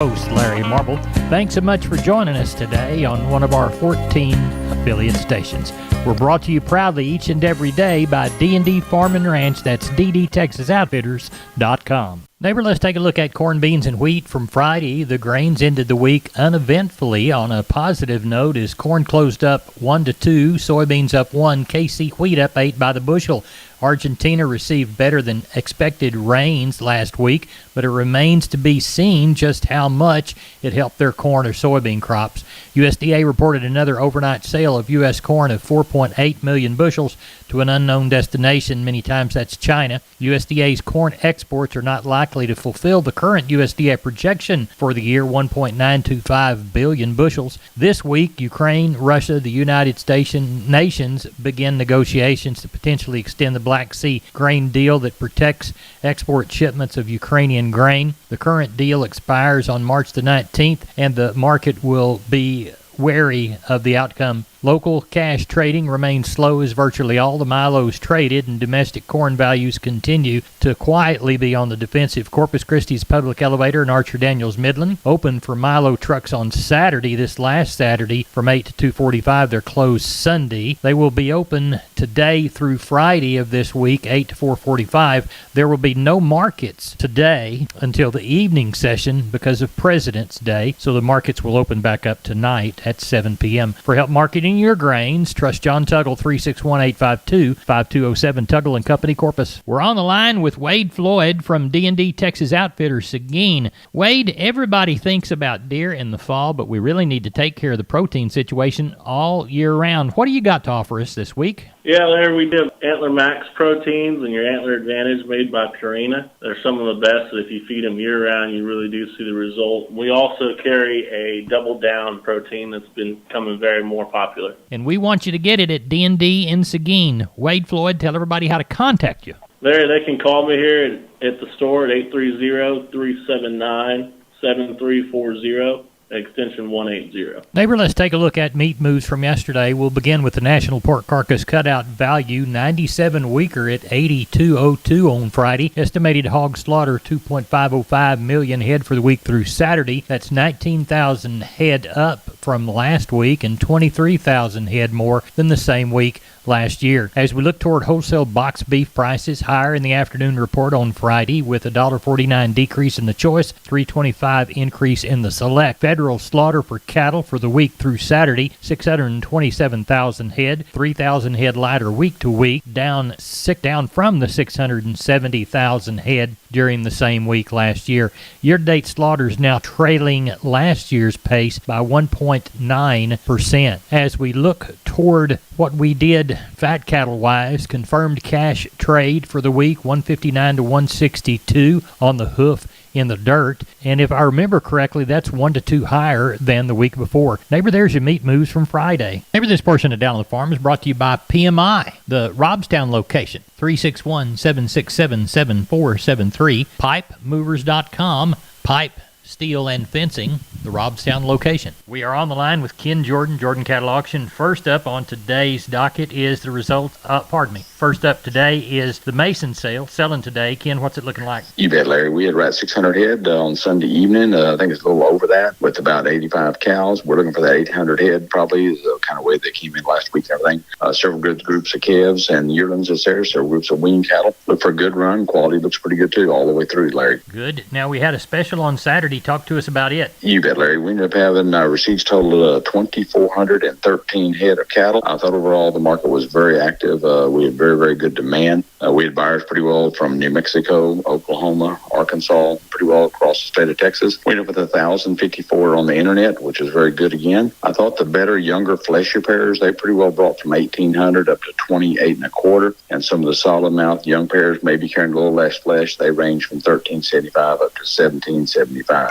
Host Larry Marble. Thanks so much for joining us today on one of our 14 affiliate stations. We're brought to you proudly each and every day by D&D Farm and Ranch. That's ddtexasoutfitters.com. Neighbor, let's take a look at corn, beans, and wheat from Friday. The grains ended the week uneventfully on a positive note as corn closed up 1-2, soybeans up 1, KC wheat up 8 by the bushel. Argentina received better than expected rains last week, but it remains to be seen just how much it helped their corn or soybean crops. USDA reported another overnight sale of U.S. corn of 4.8 million bushels to an unknown destination. Many times that's China. USDA's corn exports are not likely to fulfill the current USDA projection for the year, 1.925 billion bushels. This week, Ukraine, Russia, the United States nations begin negotiations to potentially extend the Black Sea grain deal that protects export shipments of Ukrainian grain. The current deal expires on March the 19th, and the market will be wary of the outcome. Local cash trading remains slow as virtually all the milos traded, and domestic corn values continue to quietly be on the defensive. Corpus Christi's Public Elevator and Archer Daniels Midland opened for milo trucks on Saturday, this last Saturday, from 8 to 2:45. They're closed Sunday. They will be open today through Friday of this week, 8 to 4:45. There will be no markets today until the evening session because of President's Day, so the markets will open back up tonight at 7 p.m. For help marketing your grains, trust John Tuggle, 361-852-5207, Tuggle and Company, Corpus. We're on the line with Wade Floyd from D&D Texas Outfitters, Seguin. Wade, everybody thinks about deer in the fall, but we really need to take care of the protein situation all year round. What do you got to offer us this week? Yeah, Larry, we did Antler Max proteins and your Antler Advantage made by Purina. They're some of the best that if you feed them year-round, you really do see the result. We also carry a Double Down protein that's been becoming very more popular. And we want you to get it at D&D in Seguin. Wade Floyd, tell everybody how to contact you. Larry, they can call me here at the store at 830-379-7340. Extension 180. Neighbor, let's take a look at meat moves from yesterday. We'll begin with the National Pork Carcass Cutout Value, 97 weaker at 82.02 on Friday. Estimated hog slaughter, 2.505 million head for the week through Saturday. That's 19,000 head up from last week and 23,000 head more than the same week last year. As we look toward wholesale box beef prices, higher in the afternoon report on Friday with a $1.49 decrease in the choice, $3.25 increase in the select. Federal slaughter for cattle for the week through Saturday, 627,000 head, 3,000 head lighter week to week, down from the 670,000 head during the same week last year. Year-to-date slaughters now trailing last year's pace by 1.9%. As we look toward what we did fat cattle-wise, confirmed cash trade for the week, 159 to 162 on the hoof in the dirt, and if I remember correctly, that's 1 to 2 higher than the week before. Neighbor, there's your meat moves from Friday. Neighbor, this portion of Down on the Farm is brought to you by PMI, the Robstown location, 361-767-7473, pipemovers.com, pipe, steel, and fencing, the Robstown location. We are on the line with Ken Jordan, Jordan Cattle Auction. First up on today's docket is the result, First up today is the Mason sale, selling today. Ken, what's it looking like? You bet, Larry. We had right 600 head on Sunday evening. I think it's a little over that with about 85 cows. We're looking for that 800 head probably is the kind of way they came in last week and everything. Several good groups of calves and yearlings is there, several groups of wean cattle. Look for a good run. Quality looks pretty good too all the way through, Larry. Good. Now, we had a special on Saturday. Talk to us about it. You bet, Larry. We ended up having receipts total of 2,413 head of cattle. I thought overall the market was very active. We had very, very good demand. We had buyers pretty well from New Mexico, Oklahoma, Arkansas, pretty well across the state of Texas. We ended up with 1,054 on the internet, which is very good again. I thought the better, younger fleshier pairs, they pretty well brought from 1,800 up to 28 and a quarter. And some of the solid mouth young pairs, maybe carrying a little less flesh, they range from 1,375 up to 1,775.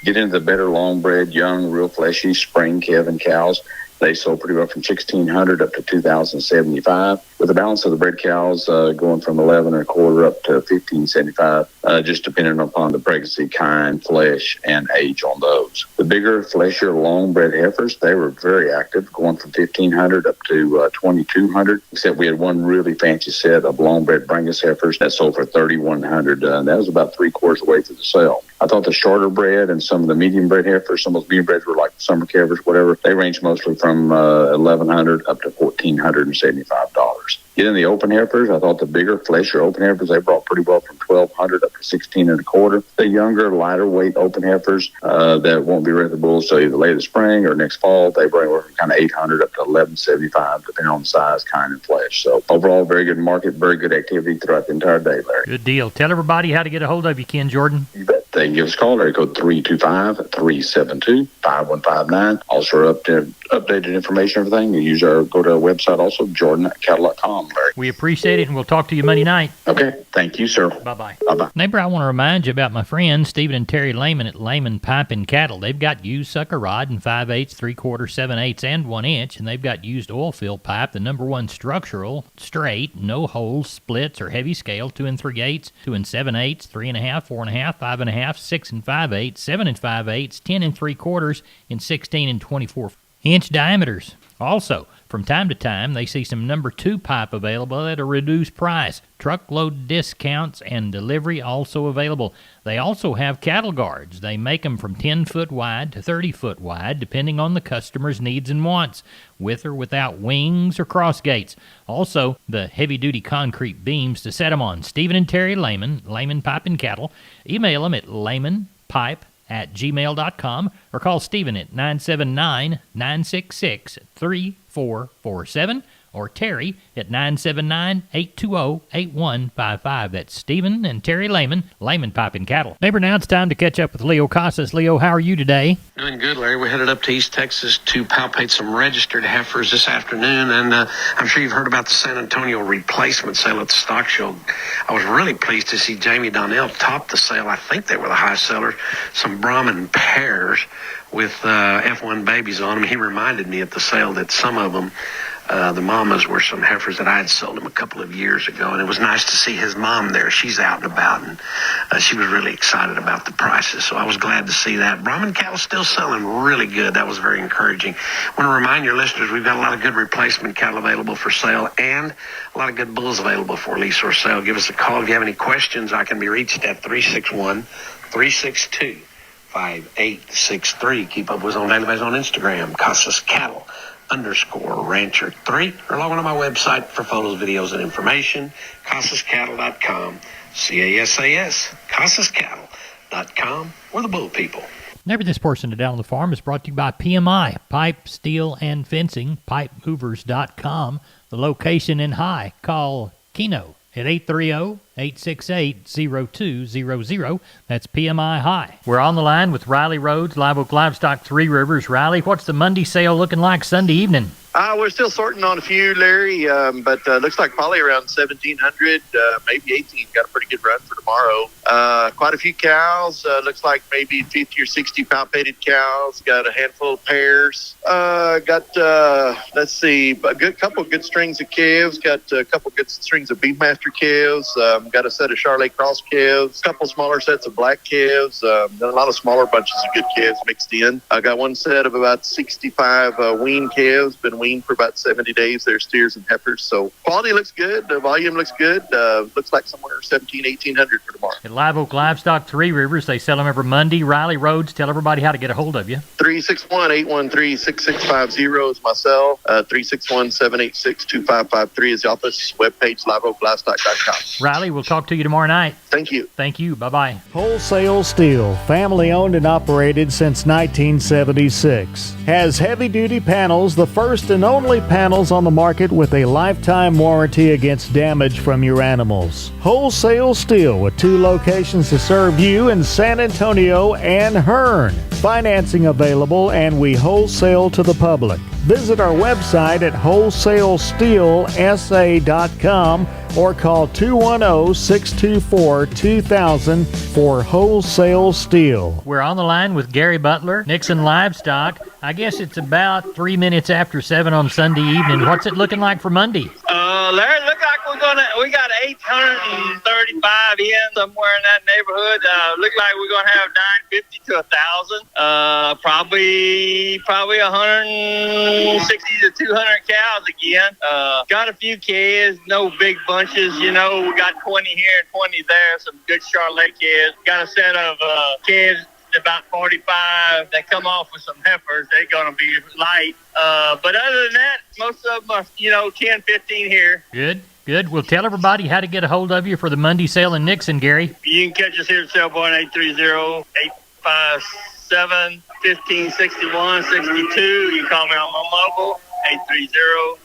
Get into the better long-bred, young, real fleshy spring calving cows. They sold pretty well from 1,600 up to 2,075. We with the balance of the bred cows going from 11 and a quarter up to 15.75, just depending upon the pregnancy, kind, flesh, and age on those. The bigger, fleshier, long-bred heifers, they were very active, going from 1,500 up to 2,200, except we had one really fancy set of long-bred Brangus heifers that sold for 3,100, and that was about three-quarters of the way through the sale. I thought the shorter bred and some of the medium bred heifers, some of those medium breds were like summer calvers, whatever, they range mostly from 1,100 up to $1,475. Getting the open heifers, I thought the bigger, fleshier open heifers, they brought pretty well from 1,200 up to 16 and a quarter. The younger, lighter weight open heifers that won't be ready for bulls till either late spring or next fall, they bring from kind of 800 up to 1,175, depending on size, kind, and flesh. So overall, very good market, very good activity throughout the entire day, Larry. Good deal. Tell everybody how to get a hold of you, Ken Jordan. You bet. They can give us a call, area code 325-372-5159. Also, updated information, everything. You go to our website also, jordan@cattle.com, Larry. We appreciate it, and we'll talk to you Monday night. Okay. Thank you, sir. Bye-bye. Bye-bye. Neighbor, I want to remind you about my friends Stephen and Terry Lehman at Lehman Pipe and Cattle. They've got used sucker rod in 5/8, 3/4, 7/8, and 1 inch, and they've got used oil fill pipe, the #1 structural, straight, no holes, splits, or heavy scale, 2 3/8, 2 7/8, 3.5, 4.5, 5.5, 6 5/8, 7 5/8, 10 3/4, and 16 24-inch diameters. Also, from time to time, they see some #2 pipe available at a reduced price. Truckload discounts and delivery also available. They also have cattle guards. They make them from 10 foot wide to 30 foot wide, depending on the customer's needs and wants, with or without wings or cross gates. Also, the heavy-duty concrete beams to set them on. Stephen and Terry Lehman, Lehman Pipe and Cattle. Email them at lehmanpipe@gmail.com or call Stephen at 979-966-3447 or Terry at 979-820-8155. That's Stephen and Terry Lehman, Lehman Pipe and Cattle. Neighbor, now it's time to catch up with Leo Casas. Leo, how are you today? Doing good, Larry. We're headed up to East Texas to palpate some registered heifers this afternoon, and I'm sure you've heard about the San Antonio replacement sale at the stock show. I was really pleased to see Jamie Donnell top the sale. I think they were the high sellers. Some Brahman pairs with F1 babies on them. He reminded me at the sale that some of them, the mamas, were some heifers that I had sold him a couple of years ago, and it was nice to see his mom there. She's out and about, and she was really excited about the prices, so I was glad to see that. Brahman cattle still selling really good. That was very encouraging. I want to remind your listeners we've got a lot of good replacement cattle available for sale and a lot of good bulls available for lease or sale. Give us a call if you have any questions. I can be reached at 361-362-5863. Keep up with us on database on Instagram, Casas Cattle _Rancher3, or log on to my website for photos, videos, and information, CasasCattle.com, CASAS, CasasCattle.com. We're the bull people. Neighbor, this portion of Down on the Farm is brought to you by PMI, Pipe, Steel, and Fencing, PipeMovers.com. The location in High. Call Keno at 830-868-0200. That's PMI High. We're on the line with Riley Rhodes, Live Oak Livestock, Three Rivers. Riley, what's the Monday sale looking like Sunday evening? We're still sorting on a few, Larry, but looks like probably around 1,700, maybe 18. Got a pretty good run for tomorrow. Quite a few cows. Looks like maybe 50 or 60 palpated cows. Got a handful of pairs. Let's see, a couple of good strings of calves. Got a couple good strings of Beefmaster calves. Got a set of Charolais Cross calves. A couple smaller sets of black calves. Got a lot of smaller bunches of good calves mixed in. I got one set of about 65 wean calves. Been weaned for about 70 days. They're steers and heifers. So quality looks good. The volume looks good. Looks like somewhere 1,800 for tomorrow. At Live Oak Livestock, Three Rivers, they sell them every Monday. Riley Rhodes, tell everybody how to get a hold of you. 361-813-6650 is myself. 361-786-2553 is the office. Webpage, liveoaklivestock.com. Riley, we'll talk to you tomorrow night. Thank you. Thank you. Bye-bye. Wholesale Steel, family owned and operated since 1976. Has heavy-duty panels, the first and only panels on the market with a lifetime warranty against damage from your animals. Wholesale Steel with 2 locations to serve you in San Antonio and Hearn. Financing available, and we wholesale to the public. Visit our website at wholesalesteelsa.com or call 210-624-2000 for Wholesale Steel. We're on the line with Gary Butler, Nixon Livestock. I guess it's about 3 minutes after 7 on Sunday evening. What's it looking like for Monday? Larry, look like we got 835 in somewhere in that neighborhood. Look like we're gonna have 950 to 1,000. Probably 160 to 200 cows again. Got a few calves, no big bunches. We got 20 here and 20 there. Some good Charolais calves. Got a set of calves. About 45 that come off with some heifers. They're going to be light. But other than that, most of them are, 10, 15 here. Good. Well, tell everybody how to get a hold of you for the Monday sale in Nixon, Gary. You can catch us here at Cellborn 830-857-1561-62. You can call me on my mobile,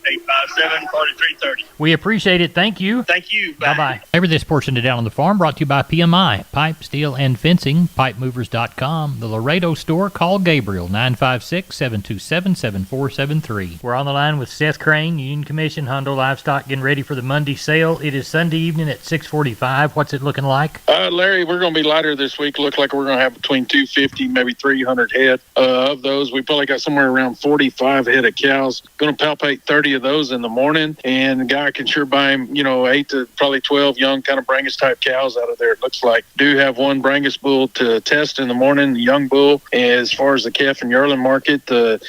830-857-4330. We appreciate it. Thank you. Thank you. Bye. Bye-bye. Over this portion of Down on the Farm brought to you by PMI, Pipe, Steel, and Fencing, pipemovers.com. The Laredo store, call Gabriel, 956-727-7473. We're on the line with Seth Crane, Union Commission, Hondo Livestock, getting ready for the Monday sale. It is Sunday evening at 6:45. What's it looking like? Larry, we're going to be lighter this week. Look like we're going to have between 250, maybe 300 head. Of those, we probably got somewhere around 45 head of cows. Going to palpate 30 of those in the morning, and the guy can sure buy him, 8 to probably 12 young kind of Brangus type cows out of there. It looks like. Do have one Brangus bull to test in the morning, the young bull. As far as the calf and yearling market, the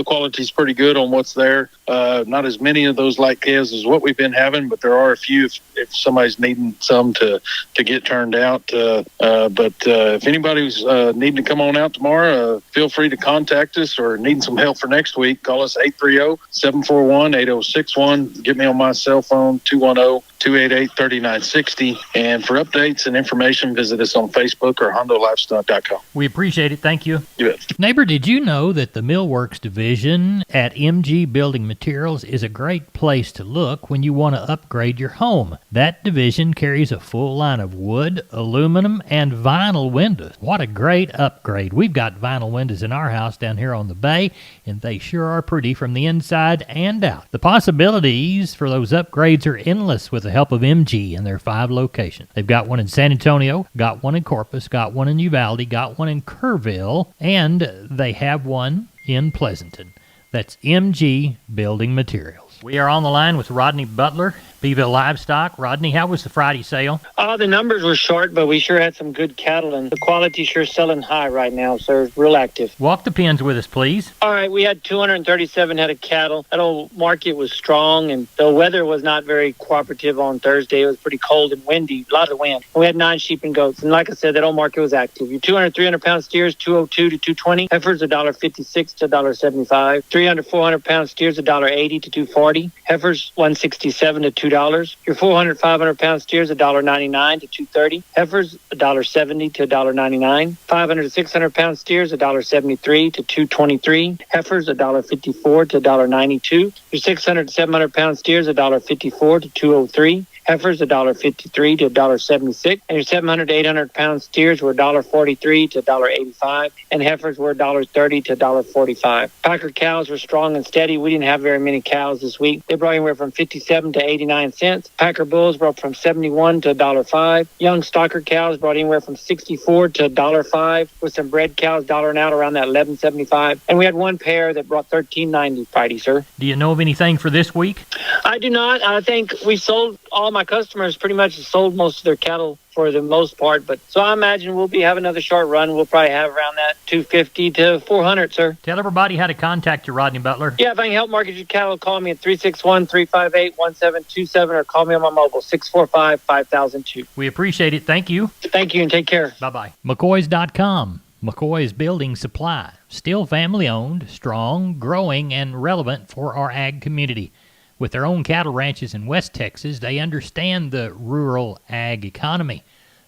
quality's pretty good on what's there. Not as many of those light calves as what we've been having, but there are a few if somebody's needing some to get turned out. But if anybody's needing to come on out tomorrow, feel free to contact us, or needing some help for next week, call us 830-741-8061. Get me on my cell phone, 210-288-3960. And for updates and information, visit us on Facebook or HondoLivestock.com. We appreciate it. Thank you. You bet. Neighbor, did you know that the Millworks division at MG Building Materials is a great place to look when you want to upgrade your home? That division carries a full line of wood, aluminum, and vinyl windows. What a great upgrade. We've got vinyl windows in our house down here on the bay, and they sure are pretty from the inside and out. The possibilities for those upgrades are endless with the help of MG and their 5 locations. They've got one in San Antonio, got one in Corpus, got one in Uvalde, got one in Kerrville, and they have one in Pleasanton. That's MG Building Materials. We are on the line with Rodney Butler, Beeville Livestock. Rodney, how was the Friday sale? The numbers were short, but we sure had some good cattle, and the quality sure selling high right now, sir. It's real active. Walk the pens with us, please. All right, we had 237 head of cattle. That old market was strong, and the weather was not very cooperative on Thursday. It was pretty cold and windy, a lot of wind. We had 9 sheep and goats, and like I said, that old market was active. Your 200, 300-pound steers, 202 to 220. Heifers, $1.56 to $1.75. 300, 400-pound steers, $1.80 to $2.40. Heifers, $1.67 to $2. Your 400, 500-pound steers, $1.99 to $2.30. Heifers, $1.70 to $1.99. 500 to 600-pound steers, $1.73 to $2.23. Heifers, $1.54 to $1.92. Your 600 to 700-pound steers, $1.54 to $2.03. Heifers, $1.53 to $1.76. And your 700 to 800-pound steers were $1.43 to $1.85. And heifers were $1.30 to $1.45. Packer cows were strong and steady. We didn't have very many cows this week. They brought anywhere from 57 to 89 cents. Packer bulls brought from 71 to $1.05. Young stocker cows brought anywhere from 64 to $1.05. With some bred cows dollaring out around that $11.75. And we had one pair that brought $13.90 Friday, sir. Do you know of anything for this week? I do not. I think we sold all my customers pretty much sold most of their cattle for the most part, but so I imagine we'll be having another short run. We'll probably have around that 250 to 400, sir. Tell everybody how to contact you, Rodney Butler. Yeah, if I can help market your cattle, call me at 361-358-1727 or call me on my mobile, 645-5002. We appreciate it. Thank you. Thank you, and take care. Bye-bye. McCoys.com. McCoy's Building Supply. Still family-owned, strong, growing, and relevant for our ag community. With their own cattle ranches in West Texas, they understand the rural ag economy.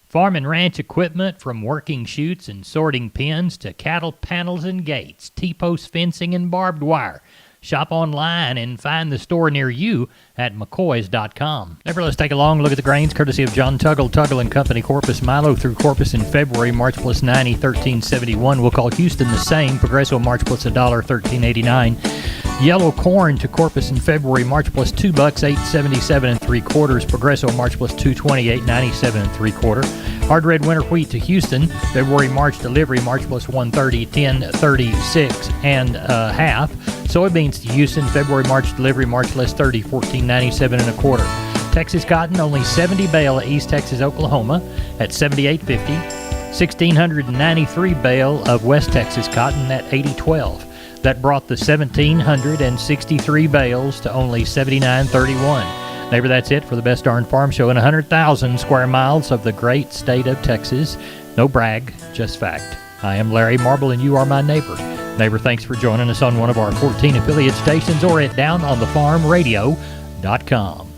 Farm and ranch equipment from working chutes and sorting pens to cattle panels and gates, T-post fencing and barbed wire. Shop online and find the store near you at McCoys.com. Never let's take a long look at the grains courtesy of John Tuggle & Company, Corpus Milo through Corpus in February, March plus 90, 13.71. We'll call Houston the same. Progresso March plus $1, 13.89. Yellow corn to Corpus in February, March plus $2, 8.77 3/4. Progresso March plus 2.20, 8.97 3/4. Hard red winter wheat to Houston, February March delivery, March plus 1.30, 10.36 and a half. Soybeans to Houston, February, March delivery, March less 30, $14.97 and a quarter. Texas cotton, only 70 bale at East Texas, Oklahoma at $78.50. 1,693 bale of West Texas cotton at $80.12. That brought the 1,763 bales to only $79.31. Neighbor, that's it for the Best Darn Farm Show in 100,000 square miles of the great state of Texas. No brag, just fact. I am Larry Marble, and you are my neighbor. Neighbor, thanks for joining us on one of our 14 affiliate stations or at downonthefarmradio.com.